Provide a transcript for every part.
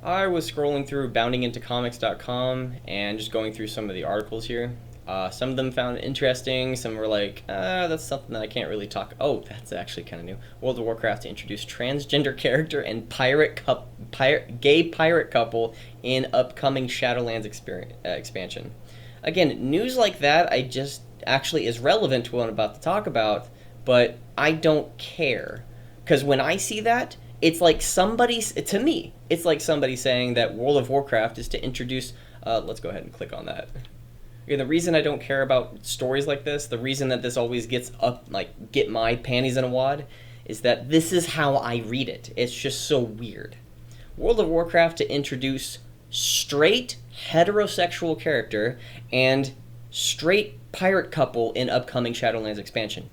I was scrolling through boundingintocomics.com and just going through some of the articles here. Some of them found interesting. Some were like, that's something that I can't really talk. Oh, that's actually kind of new. World of Warcraft to introduce transgender character and gay pirate couple in upcoming Shadowlands expansion. Again, news like that I just actually is relevant to what I'm about to talk about, but I don't care. Because when I see that, it's like to me, it's like somebody saying that World of Warcraft is to introduce, let's go ahead and click on that. The reason I don't care about stories like this, the reason that this always get my panties in a wad, is that this is how I read it. It's just so weird. World of Warcraft to introduce straight heterosexual character and straight pirate couple in upcoming Shadowlands expansion.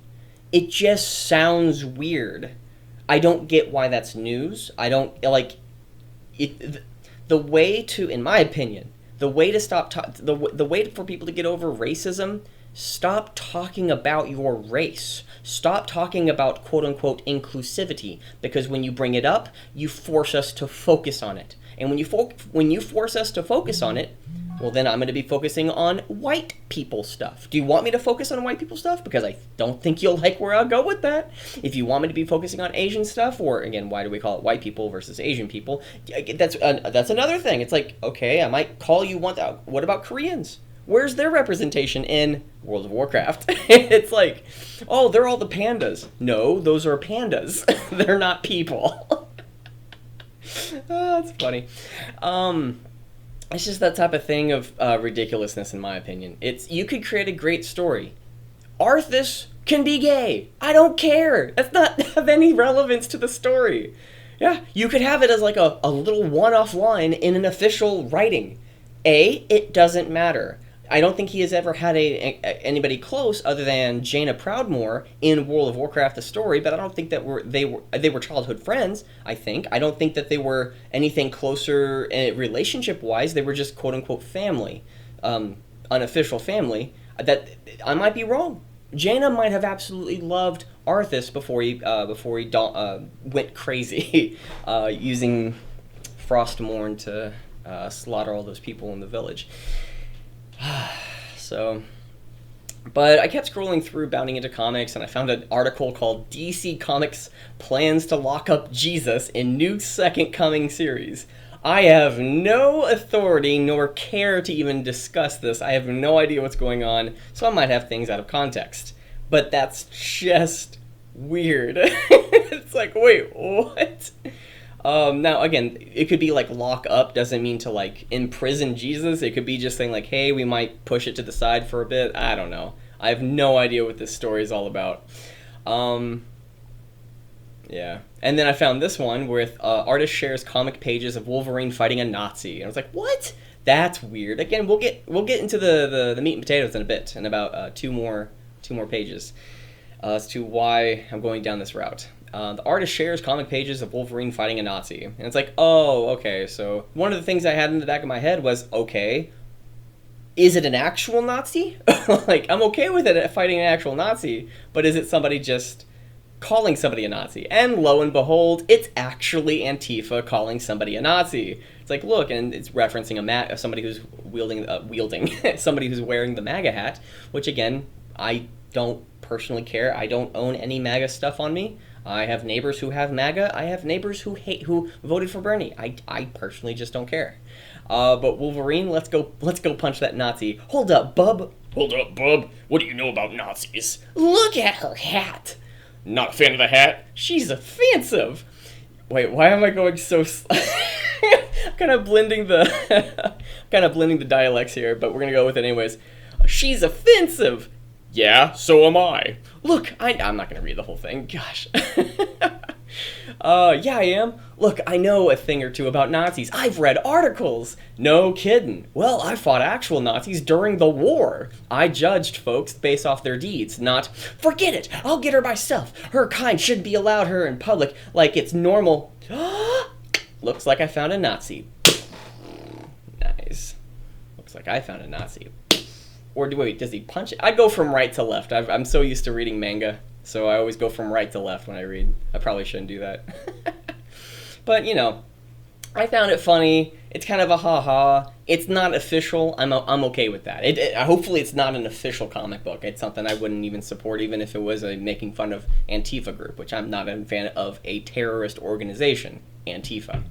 It just sounds weird. I don't get why that's news. I don't like it. The way to, in my opinion, the way to stop the way for people to get over racism, stop talking about your race. Stop talking about quote unquote inclusivity, because when you bring it up, you force us to focus on it. And when you force us to focus on it, well, then I'm going to be focusing on white people stuff. Do you want me to focus on white people stuff? Because I don't think you'll like where I'll go with that. If you want me to be focusing on Asian stuff, or again, why do we call it white people versus Asian people? That's another thing. It's like, okay, I might call you one. What about Koreans? Where's their representation in World of Warcraft? It's like, oh, they're all the pandas. No, those are pandas. They're not people. That's funny. It's just that type of thing of ridiculousness, in my opinion. You could create a great story. Arthas can be gay. I don't care. That's not have any relevance to the story. Yeah, you could have it as like a little one-off line in an official writing. It doesn't matter. I don't think he has ever had anybody close other than Jaina Proudmoore in World of Warcraft the story, but I don't think that they were childhood friends. I don't think that they were anything closer relationship wise. They were just quote unquote family, unofficial family. That I might be wrong. Jaina might have absolutely loved Arthas before he went crazy, using Frostmourne to slaughter all those people in the village. So, but I kept scrolling through Bounding Into Comics, and I found an article called DC Comics Plans to Lock Up Jesus in New Second Coming Series. I have no authority nor care to even discuss this. I have no idea what's going on, so I might have things out of context. But that's just weird. It's like, wait, what? Now, again, it could be like lock up doesn't mean to like imprison Jesus. It could be just saying like, hey, we might push it to the side for a bit. I don't know. I have no idea what this story is all about. Yeah. And then I found this one with artist shares comic pages of Wolverine fighting a Nazi. And I was like, what? That's weird. Again, we'll get into the meat and potatoes in a bit, in about two more pages, as to why I'm going down this route. The artist shares comic pages of Wolverine fighting a Nazi. And it's like, oh, okay. So one of the things I had in the back of my head was, okay, is it an actual Nazi? Like, I'm okay with it fighting an actual Nazi, but is it somebody just calling somebody a Nazi? And lo and behold, it's actually Antifa calling somebody a Nazi. It's like, look, and it's referencing somebody who's wielding somebody who's wearing the MAGA hat, which again, I don't personally care. I don't own any MAGA stuff on me. I have neighbors who have MAGA. I have neighbors who voted for Bernie. I personally just don't care. But Wolverine, let's go punch that Nazi. Hold up, bub. What do you know about Nazis? Look at her hat. Not a fan of the hat. She's offensive. Wait, why am I going so kind of blending the dialects here, but we're gonna go with it anyways. She's offensive. Yeah, so am I. Look, I'm not going to read the whole thing. Gosh. Yeah, I am. Look, I know a thing or two about Nazis. I've read articles. No kidding. Well, I fought actual Nazis during the war. I judged folks based off their deeds, not, forget it, I'll get her myself. Her kind shouldn't be allowed her in public like it's normal. Looks like I found a Nazi. Nice. Looks like I found a Nazi. Or does he punch it? I go from right to left. I'm so used to reading manga, so I always go from right to left when I read. I probably shouldn't do that. But, I found it funny. It's kind of a ha-ha. It's not official. I'm okay with that. Hopefully it's not an official comic book. It's something I wouldn't even support, even if it was a making fun of Antifa group, which I'm not a fan of a terrorist organization, Antifa.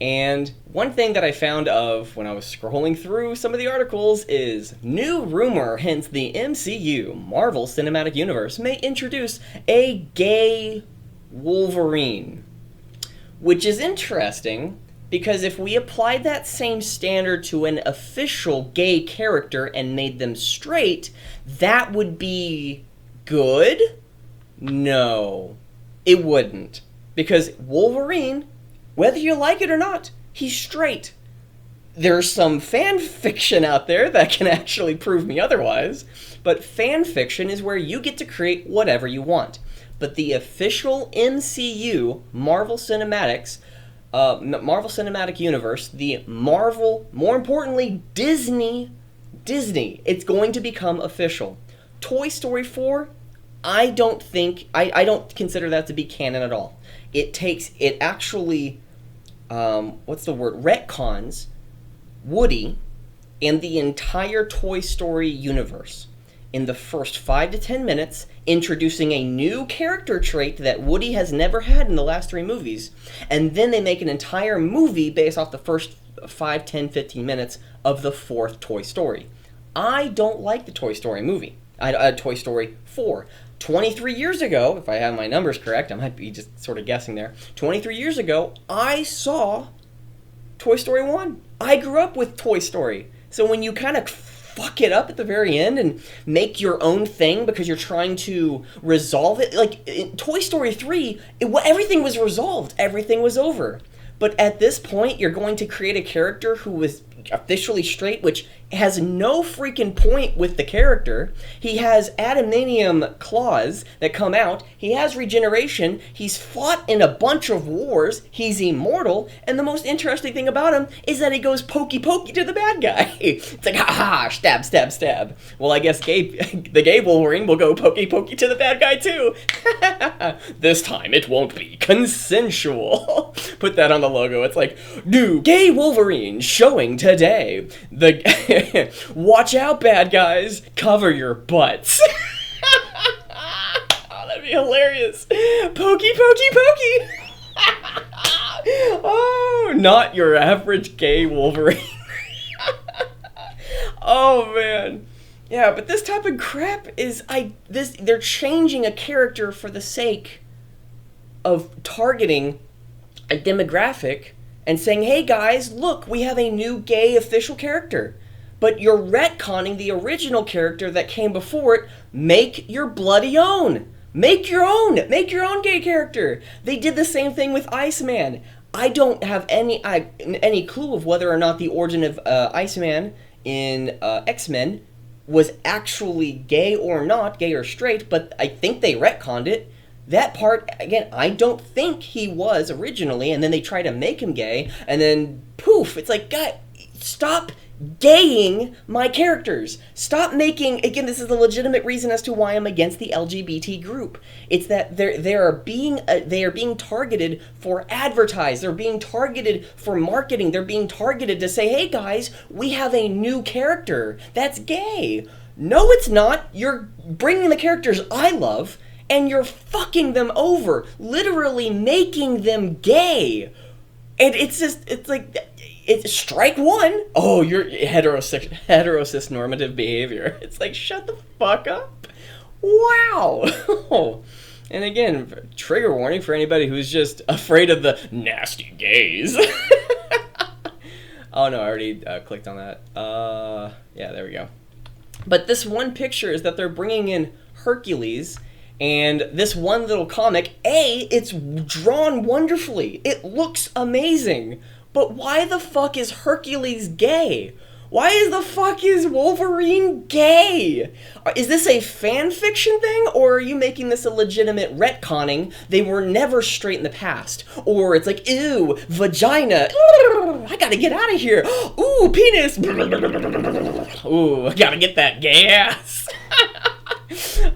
And one thing that I found of when I was scrolling through some of the articles is new rumor hints the MCU, Marvel Cinematic Universe, may introduce a gay Wolverine. Which is interesting, because if we applied that same standard to an official gay character and made them straight, that would be good? No, it wouldn't. Because Wolverine, whether you like it or not, he's straight. There's some fan fiction out there that can actually prove me otherwise, but fan fiction is where you get to create whatever you want. But the official MCU, Marvel Cinematic Universe, the Marvel, more importantly, Disney, it's going to become official. Toy Story 4, I don't consider that to be canon at all. It actually, retcons Woody and the entire Toy Story universe in the first 5 to 10 minutes, introducing a new character trait that Woody has never had in the last 3 movies. And then they make an entire movie based off the first 5, 10, 15 minutes of the 4th Toy Story. I don't like the Toy Story movie. Toy Story 4. 23 years ago, if I have my numbers correct, I might be just sort of guessing there. 23 years ago, I saw Toy Story 1. I grew up with Toy Story. So when you kind of fuck it up at the very end and make your own thing because you're trying to resolve it. Like, in Toy Story 3, everything was resolved. Everything was over. But at this point, you're going to create a character who was officially straight, which has no freaking point with the character. He has adamantium claws that come out. He has regeneration. He's fought in a bunch of wars. He's immortal. And the most interesting thing about him is that he goes pokey pokey to the bad guy. It's like, ha ha, stab, stab, stab. Well, I guess the gay Wolverine will go pokey pokey to the bad guy too. This time it won't be consensual. Put that on the logo. It's like, new gay Wolverine showing today. Watch out, bad guys. Cover your butts. Oh, that'd be hilarious. Pokey, pokey, pokey. Oh, not your average gay Wolverine. Oh, man. Yeah, but this type of crap is, they're changing a character for the sake of targeting a demographic and saying, hey guys, look, we have a new gay official character. But you're retconning the original character that came before it. Make your bloody own. Make your own gay character. They did the same thing with Iceman. I don't have any clue of whether or not the origin of Iceman in X-Men was actually gay or not, gay or straight, but I think they retconned it. That part, again, I don't think he was originally, and then they try to make him gay, and then poof, it's like, God, stop gaying my characters. Stop making, again, this is a legitimate reason as to why I'm against the LGBT group. It's that they are being targeted for advertise. They're being targeted for marketing. They're being targeted to say, hey guys, we have a new character that's gay. No, it's not. You're bringing the characters I love and you're fucking them over, literally making them gay. And it's like, it's strike one. Oh, you're heterosis normative behavior. It's like, shut the fuck up. Wow. And again, trigger warning for anybody who's just afraid of the nasty gays. Oh no, I already clicked on that. Yeah, there we go. But this one picture is that they're bringing in Hercules. And this one little comic, it's drawn wonderfully. It looks amazing. But why the fuck is Hercules gay? Why the fuck is Wolverine gay? Is this a fan fiction thing, or are you making this a legitimate retconning? They were never straight in the past. Or it's like, ew, vagina. I gotta get out of here. Ooh, penis. Ooh, I gotta get that gay ass.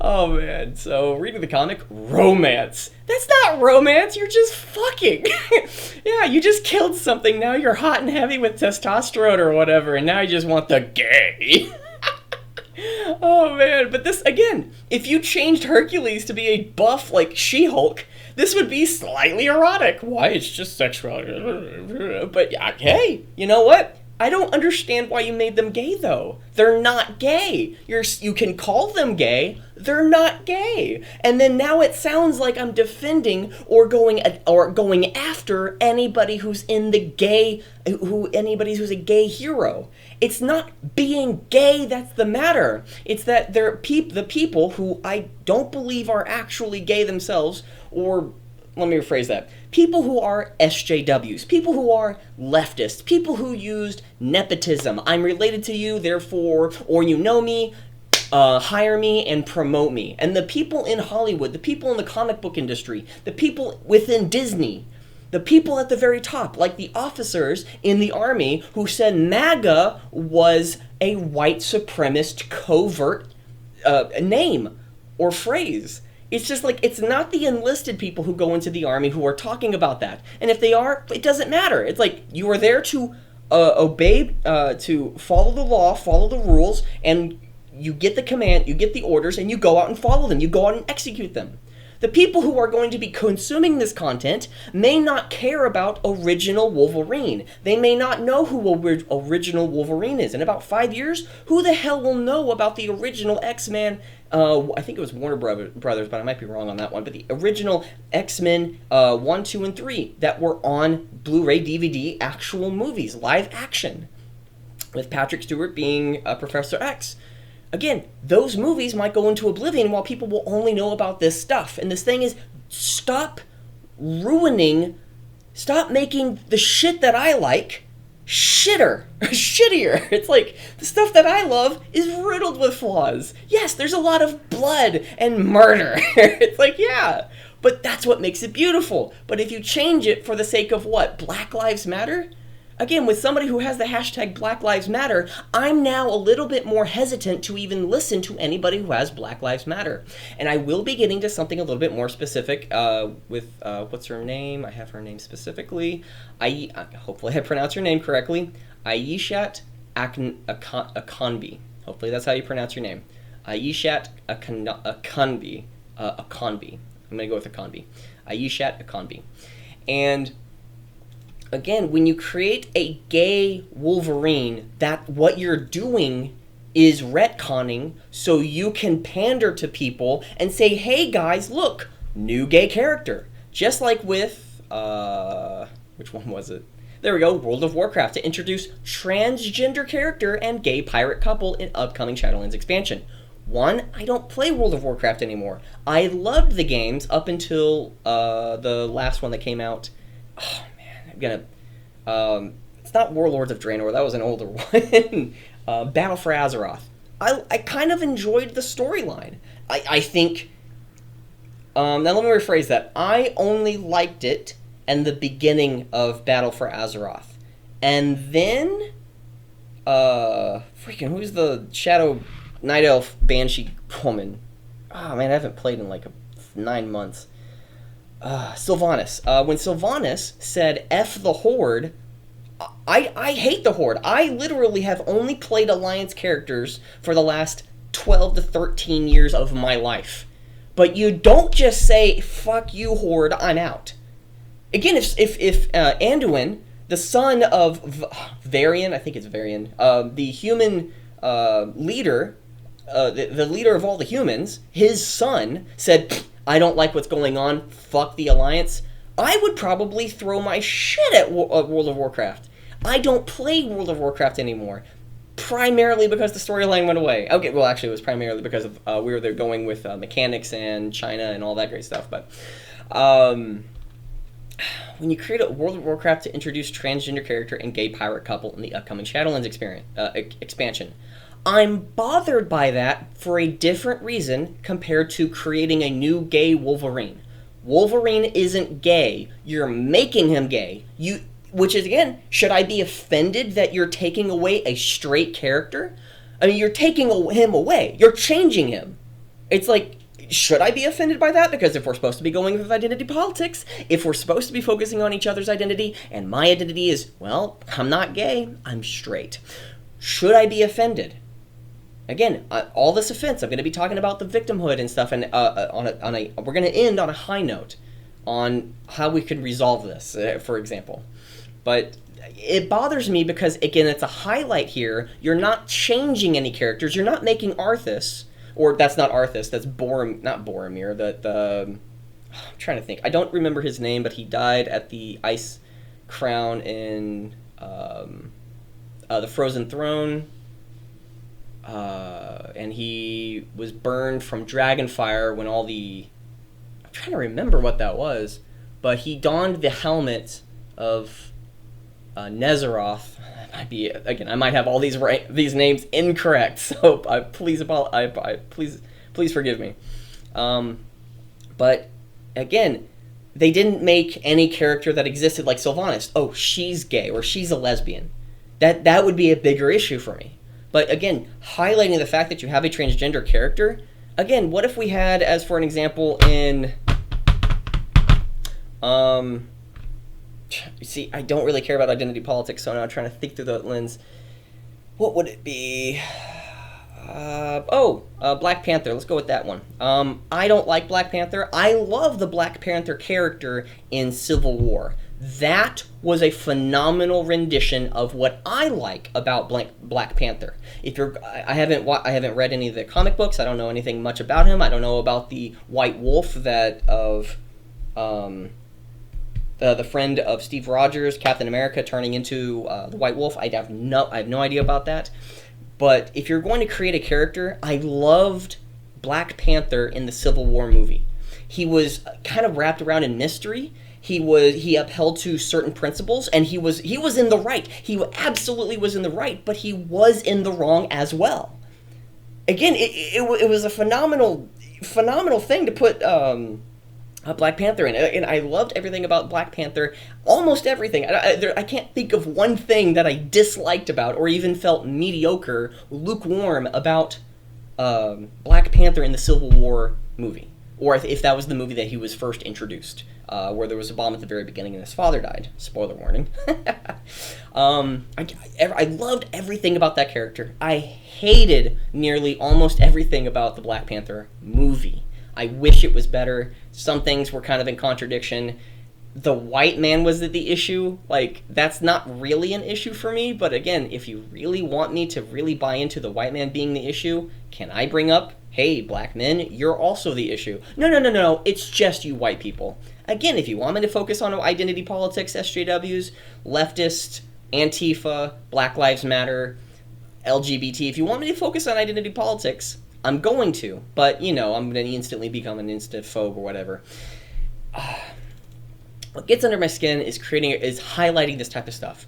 Oh man, so reading the comic, romance. That's not romance, you're just fucking. Yeah, you just killed something, now you're hot and heavy with testosterone or whatever, and now you just want the gay. Oh man, but this, again, if you changed Hercules to be a buff like She-Hulk, this would be slightly erotic. Why? It's just sexual. But hey, you know what? I don't understand why you made them gay, though. They're not gay. You can call them gay. They're not gay. And then now it sounds like I'm defending or going after anybody who's in the gay, who's a gay hero. It's not being gay that's the matter. It's that the people who I don't believe are actually gay themselves, or let me rephrase that. People who are SJWs, people who are leftists, people who used nepotism. I'm related to you, therefore, or you know me, hire me and promote me. And the people in Hollywood, the people in the comic book industry, the people within Disney, the people at the very top, like the officers in the army who said MAGA was a white supremacist covert name or phrase. It's just like, it's not the enlisted people who go into the army who are talking about that. And if they are, it doesn't matter. It's like, you are there to obey, to follow the law, follow the rules, and you get the command, you get the orders, and you go out and follow them. You go out and execute them. The people who are going to be consuming this content may not care about original Wolverine. They may not know who original Wolverine is. In about 5 years, who the hell will know about the original X-Men? I think it was Warner Brothers, but I might be wrong on that one. But the original X-Men 1, 2, and 3 that were on Blu-ray, DVD, actual movies, live action, with Patrick Stewart being Professor X. Again, those movies might go into oblivion while people will only know about this stuff. And this thing is, stop making the shit that I like shittier. It's like, the stuff that I love is riddled with flaws. Yes, there's a lot of blood and murder. It's like, yeah, but that's what makes it beautiful. But if you change it for the sake of what? Black Lives Matter? Again, with somebody who has the hashtag Black Lives Matter, I'm now a little bit more hesitant to even listen to anybody who has Black Lives Matter. And I will be getting to something a little bit more specific with, what's her name? I have her name specifically. Hopefully I pronounce her name correctly. Aishat Akanbi. Hopefully that's how you pronounce your name. Aishat Akanbi. Akanbi. I'm going to go with Akanbi. Aishat Akanbi. And again, when you create a gay Wolverine, that what you're doing is retconning so you can pander to people and say, hey guys, look, new gay character. Just like with, which one was it? There we go, World of Warcraft, to introduce transgender character and gay pirate couple in upcoming Shadowlands expansion. One, I don't play World of Warcraft anymore. I loved the games up until the last one that came out. Oh, it's not Warlords of Draenor, that was an older one. Battle for Azeroth. I kind of enjoyed the storyline. I think, now let me rephrase that. I only liked it in the beginning of Battle for Azeroth. And then, who's the Shadow Night Elf Banshee woman? Oh man, I haven't played in like 9 months. Sylvanas. When Sylvanas said F the Horde, I hate the Horde. I literally have only played Alliance characters for the last 12 to 13 years of my life. But you don't just say, fuck you, Horde, I'm out. Again, if Anduin, the son of Varian, I think it's Varian, the human leader, the leader of all the humans, his son said, I don't like what's going on, fuck the Alliance, I would probably throw my shit at World of Warcraft. I don't play World of Warcraft anymore, primarily because the storyline went away. Okay, well actually it was primarily because of we were there going with mechanics and China and all that great stuff, but when you create a World of Warcraft to introduce transgender character and gay pirate couple in the upcoming Shadowlands expansion, I'm bothered by that for a different reason compared to creating a new gay Wolverine. Wolverine isn't gay. You're making him gay. Which is, again, should I be offended that you're taking away a straight character? I mean, you're taking him away. You're changing him. It's like, should I be offended by that? Because if we're supposed to be going with identity politics, if we're supposed to be focusing on each other's identity, and my identity is, well, I'm not gay, I'm straight. Should I be offended? Again, all this offense, I'm going to be talking about the victimhood and stuff, and we're going to end on a high note on how we can resolve this, for example. But it bothers me because, again, it's a highlight here. You're not changing any characters. You're not making Arthas, or that's not Arthas, that's not Boromir, I'm trying to think. I don't remember his name, but he died at the Ice Crown in the Frozen Throne, and he was burned from Dragonfire when I'm trying to remember what that was, but he donned the helmet of Nezaroth. I might have all these names incorrect, so please forgive me. But again, they didn't make any character that existed like Sylvanas. Oh, she's gay or she's a lesbian. That would be a bigger issue for me. But again, highlighting the fact that you have a transgender character. Again, what if we had, as for an example, in you see, I don't really care about identity politics, so now I'm trying to think through the lens. What would it be? Black Panther. Let's go with that one. I don't like Black Panther. I love the Black Panther character in Civil War. That was a phenomenal rendition of what I like about Black Panther. I haven't read any of the comic books. I don't know anything much about him. I don't know about the White Wolf the friend of Steve Rogers, Captain America, turning into the White Wolf. I have no idea about that. But if you're going to create a character, I loved Black Panther in the Civil War movie. He was kind of wrapped around in mystery. He upheld to certain principles, and he was in the right. He absolutely was in the right, but he was in the wrong as well. Again, it was a phenomenal thing to put Black Panther in, and I loved everything about Black Panther. Almost everything. I can't think of one thing that I disliked about, or even felt mediocre, lukewarm about Black Panther in the Civil War movie, or if that was the movie that he was first introduced. Where there was a bomb at the very beginning and his father died. Spoiler warning. I loved everything about that character. I hated nearly almost everything about the Black Panther movie. I wish it was better. Some things were kind of in contradiction. The white man was the issue. Like, that's not really an issue for me, but again, if you really want me to really buy into the white man being the issue, can I bring up, hey, black men, you're also the issue? No, it's just you white people. Again, if you want me to focus on identity politics, SJWs, leftist, Antifa, Black Lives Matter, LGBT, if you want me to focus on identity politics, I'm going to, but, I'm going to instantly become an insta-phobe or whatever. What gets under my skin is highlighting this type of stuff.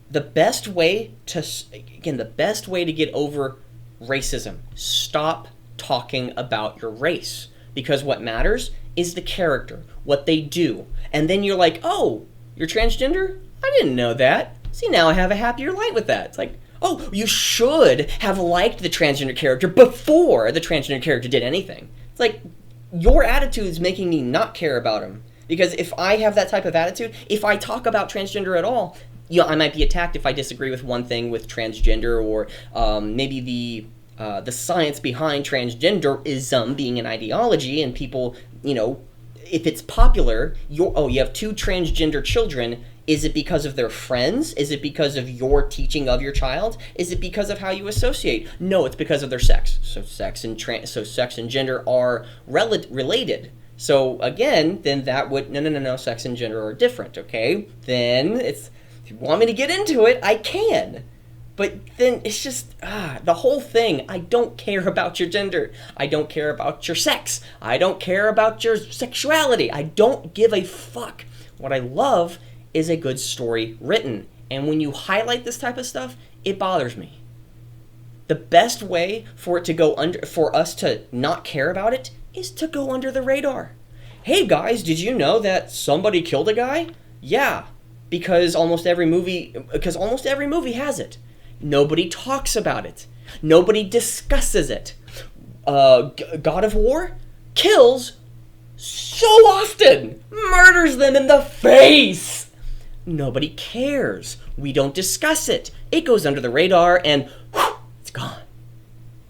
The best way to get over racism, stop talking about your race, because what matters is the character, what they do. And then you're like, oh, you're transgender? I didn't know that. See, now I have a happier life with that. It's like, oh, you should have liked the transgender character before the transgender character did anything. It's like, your attitude is making me not care about him. Because if I have that type of attitude, if I talk about transgender at all, I might be attacked if I disagree with one thing with transgender, or maybe the science behind transgenderism being an ideology, and people, if it's popular, you have two transgender children. Is it because of their friends? Is it because of your teaching of your child? Is it because of how you associate? No, it's because of their sex. So sex and gender are related. So again, then that would no. Sex and gender are different. Okay, then if you want me to get into it, I can. But then it's just, the whole thing. I don't care about your gender. I don't care about your sex. I don't care about your sexuality. I don't give a fuck. What I love is a good story written. And when you highlight this type of stuff, it bothers me. The best way for it to go for us to not care about it is to go under the radar. Hey guys, did you know that somebody killed a guy? Yeah, because almost every movie has it. Nobody talks about it. Nobody discusses it. God of War kills so often, murders them in the face. Nobody cares. We don't discuss it. It goes under the radar and whew, it's gone.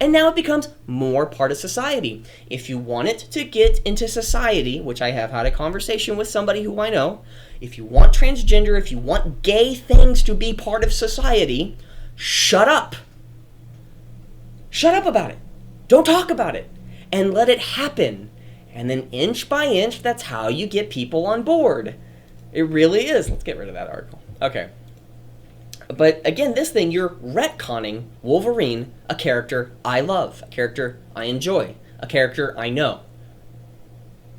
And now it becomes more part of society. If you want it to get into society, which I have had a conversation with somebody who I know, if you want transgender, if you want gay things to be part of society, shut up. Shut up about it. Don't talk about it. And let it happen. And then inch by inch, that's how you get people on board. It really is. Let's get rid of that article. Okay. But again, this thing, you're retconning Wolverine, a character I love, a character I enjoy, a character I know.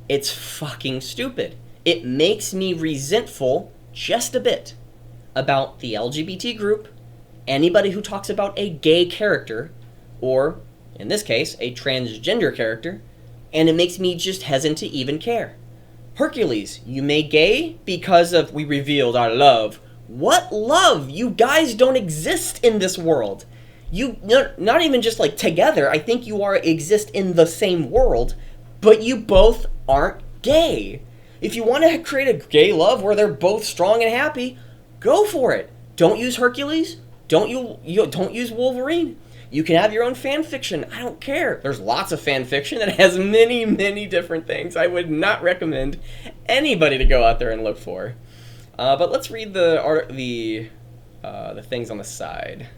It's fucking stupid. It makes me resentful just a bit about the LGBT group, anybody who talks about a gay character, or, in this case, a transgender character, and it makes me just hesitant to even care. Hercules, you made gay because of we revealed our love. What love? You guys don't exist in this world. You not even just like together. I think you exist in the same world, but you both aren't gay. If you want to create a gay love where they're both strong and happy, go for it. Don't use Hercules. Don't use Wolverine. You can have your own fan fiction. I don't care. There's lots of fan fiction that has many, many different things. I would not recommend anybody to go out there and look for. But let's read the things on the side.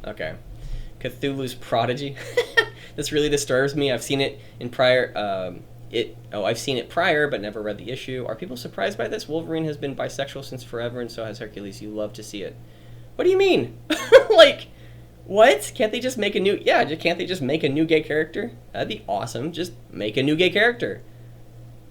Okay. Cthulhu's Prodigy. This really disturbs me. I've seen it in prior. I've seen it prior, but never read the issue. Are people surprised by this? Wolverine has been bisexual since forever, and so has Hercules. You love to see it. What do you mean? Like, what? Can't they just make a new? Yeah, can't they just make a new gay character? That'd be awesome. Just make a new gay character.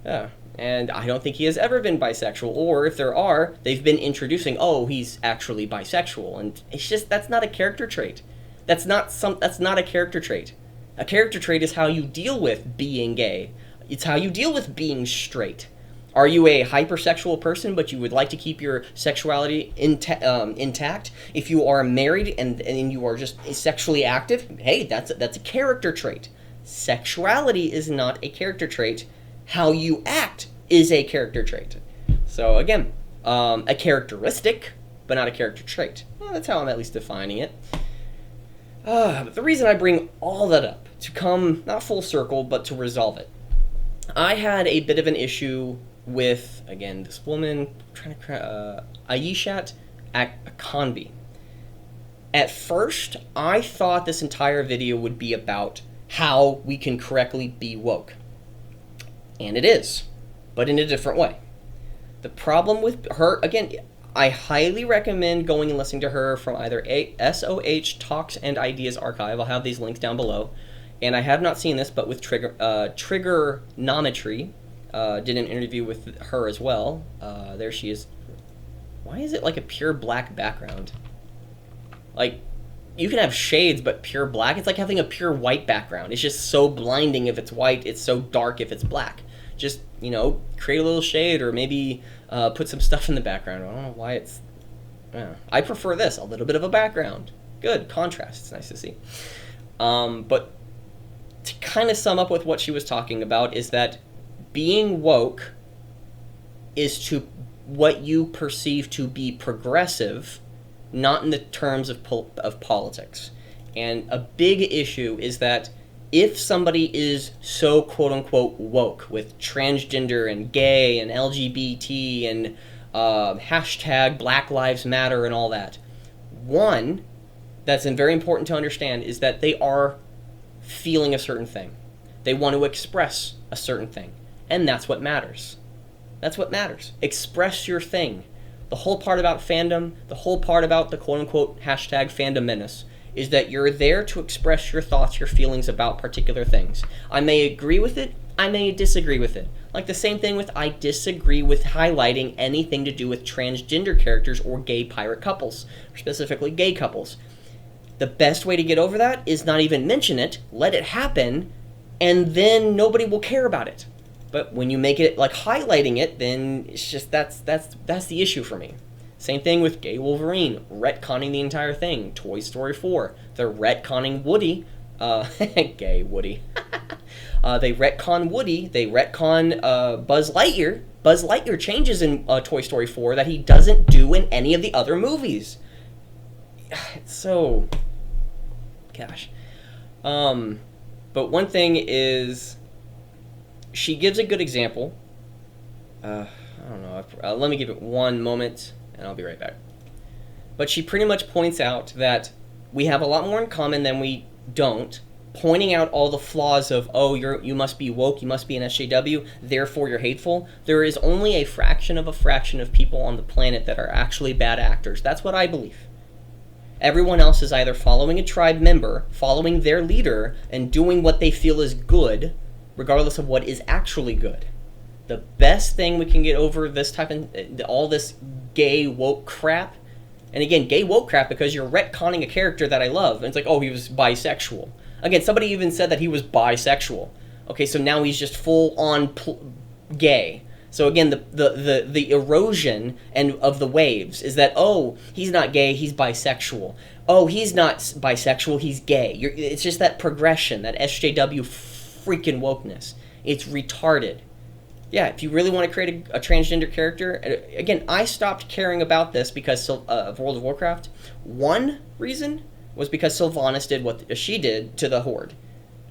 Yeah. And I don't think he has ever been bisexual, or if there are, they've been introducing, oh, he's actually bisexual, and it's just, that's not a character trait. That's not a character trait. A character trait is how you deal with being gay. It's how you deal with being straight. Are you a hypersexual person, but you would like to keep your sexuality intact? If you are married and you are just sexually active, hey, that's a character trait. Sexuality is not a character trait. How you act is a character trait. So again, a characteristic, but not a character trait. Well, that's how I'm at least defining it. But the reason I bring all that up, to come, not full circle, but to resolve it. I had a bit of an issue with, again, this woman, Ayeshat Akanbi. At first, I thought this entire video would be about how we can correctly be woke. And it is, but in a different way. The problem with her, again, I highly recommend going and listening to her from either SOH Talks and Ideas Archive. I'll have these links down below. And I have not seen this, but with Triggernometry, did an interview with her as well. There she is. Why is it like a pure black background? Like, you can have shades, but pure black? It's like having a pure white background. It's just so blinding if it's white. It's so dark if it's black. Just, create a little shade or maybe put some stuff in the background. I don't know why it's... I prefer this, a little bit of a background. Good, contrast. It's nice to see. But to kind of sum up with what she was talking about is that being woke is to what you perceive to be progressive, not in the terms of politics. And a big issue is that if somebody is so quote-unquote woke with transgender and gay and LGBT and hashtag Black Lives Matter and all that, one, that's very important to understand is that they are feeling a certain thing. They want to express a certain thing. And that's what matters. That's what matters. Express your thing. The whole part about fandom, the whole part about the quote-unquote hashtag fandom menace is that you're there to express your thoughts, your feelings about particular things. I may agree with it, I may disagree with it. Like the same thing with I disagree with highlighting anything to do with transgender characters or gay pirate couples, or specifically gay couples. The best way to get over that is not even mention it, let it happen, and then nobody will care about it. But when you make it like highlighting it, then it's just that's the issue for me. Same thing with gay Wolverine, retconning the entire thing. Toy Story 4, they're retconning Woody Gay Woody. They retcon Woody. They retcon Buzz Lightyear. Buzz Lightyear changes in Toy Story 4 that he doesn't do in any of the other movies. It's so... Gosh. But one thing is... She gives a good example. I don't know. Let me give it one moment, and I'll be right back. But she pretty much points out that we have a lot more in common than we don't, pointing out all the flaws of, oh, you must be woke, you must be an SJW, therefore you're hateful. There is only a fraction of people on the planet that are actually bad actors. That's what I believe. Everyone else is either following a tribe member, following their leader, and doing what they feel is good, regardless of what is actually good. The best thing we can get over this type of, all this gay woke crap, and again, gay woke crap because you're retconning a character that I love, and it's like, oh, he was bisexual. Again, somebody even said that he was bisexual. Okay, so now he's just full-on gay. So again, the erosion of the waves is that, oh, he's not gay, he's bisexual. Oh, he's not bisexual, he's gay. It's just that progression, that SJW freaking wokeness. It's retarded. Yeah, if you really want to create a transgender character, again, I stopped caring about this because of World of Warcraft. One reason was because Sylvanas did what she did to the Horde.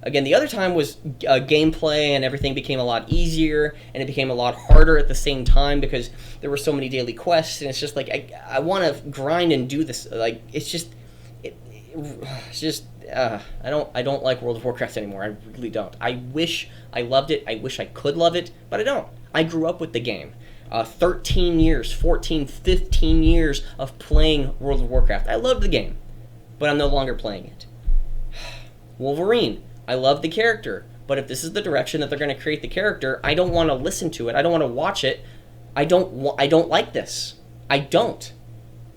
Again, the other time was gameplay and everything became a lot easier, and it became a lot harder at the same time because there were so many daily quests, and it's just like, I want to grind and do this. Like, it's just, I don't like World of Warcraft anymore. I really don't. I wish I loved it. I wish I could love it, but I don't. I grew up with the game. 13 years, 14, 15 years of playing World of Warcraft. I loved the game, but I'm no longer playing it. Wolverine. I love the character, but if this is the direction that they're going to create the character, I don't want to listen to it. I don't want to watch it. I don't like this. I don't.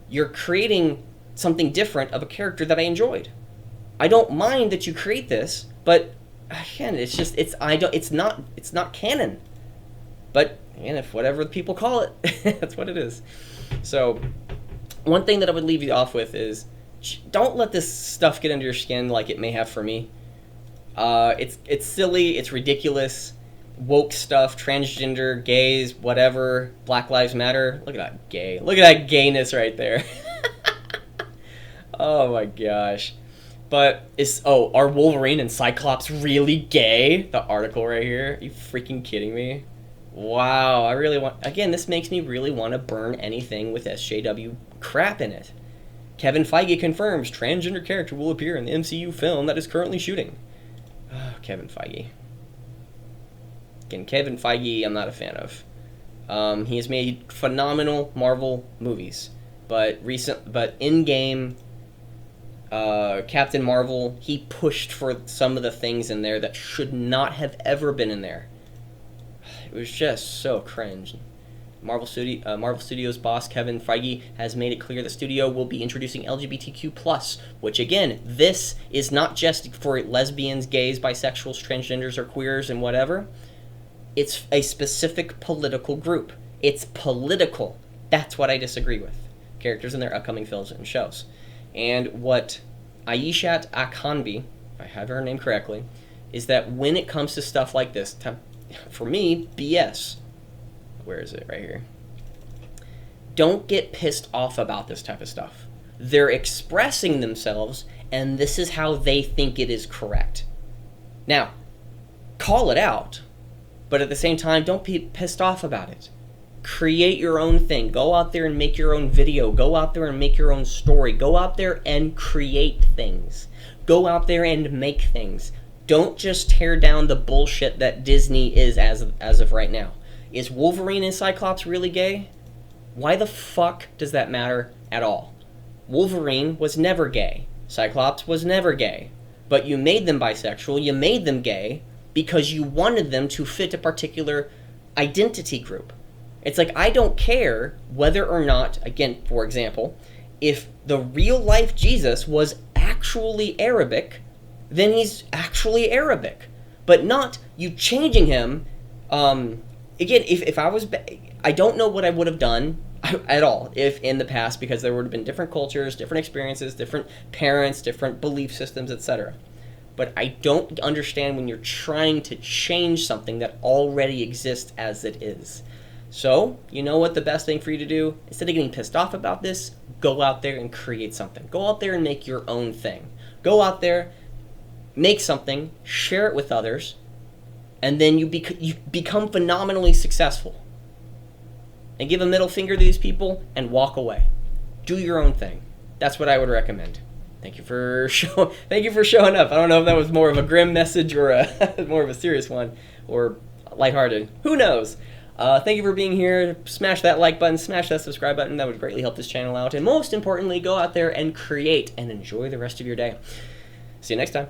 You're creating something different of a character that I enjoyed. I don't mind that you create this, but again, it's not canon. But again, if whatever people call it, that's what it is. So, one thing that I would leave you off with is, don't let this stuff get under your skin like it may have for me. It's silly, it's ridiculous, woke stuff, transgender, gays, whatever, Black Lives Matter. Look at that gay. Look at that gayness right there. Oh my gosh. But are Wolverine and Cyclops really gay? The article right here. Are you freaking kidding me? Wow, I really want... Again, this makes me really want to burn anything with SJW crap in it. Kevin Feige confirms transgender character will appear in the MCU film that is currently shooting. Oh, Kevin Feige. Again, Kevin Feige, I'm not a fan of. He has made phenomenal Marvel movies, but in-game Captain Marvel, he pushed for some of the things in there that should not have ever been in there. It was just so cringe. Marvel Studios boss Kevin Feige has made it clear the studio will be introducing LGBTQ+, which again, this is not just for lesbians, gays, bisexuals, transgenders, or queers, and whatever. It's a specific political group. It's political. That's what I disagree with. Characters in their upcoming films and shows. And what Aishat Akanbi, if I have her name correctly, is that when it comes to stuff like this, for me, BS. Where is it? Right here. Don't get pissed off about this type of stuff. They're expressing themselves, and this is how they think it is correct. Now, call it out, but at the same time, don't be pissed off about it. Create your own thing. Go out there and make your own video. Go out there and make your own story. Go out there and create things. Go out there and make things. Don't just tear down the bullshit that Disney is as of right now. Is Wolverine and Cyclops really gay? Why the fuck does that matter at all? Wolverine was never gay. Cyclops was never gay. But you made them bisexual, you made them gay, because you wanted them to fit a particular identity group. It's like, I don't care whether or not, again, for example, if the real life Jesus was actually Arabic, then he's actually Arabic. But not you changing him. Again, if I was... I don't know what I would have done at all if in the past, because there would have been different cultures, different experiences, different parents, different belief systems, etc. but I don't understand when you're trying to change something that already exists as it is. So, you know what the best thing for you to do? Instead of getting pissed off about this, go out there and create something. Go out there and make your own thing. Go out there, make something, share it with others, and then you become phenomenally successful. And give a middle finger to these people and walk away. Do your own thing. That's what I would recommend. Thank you for showing up. I don't know if that was more of a grim message or more of a serious one or lighthearted. Who knows? Thank you for being here. Smash that like button, smash that subscribe button. That would greatly help this channel out. And most importantly, go out there and create and enjoy the rest of your day. See you next time.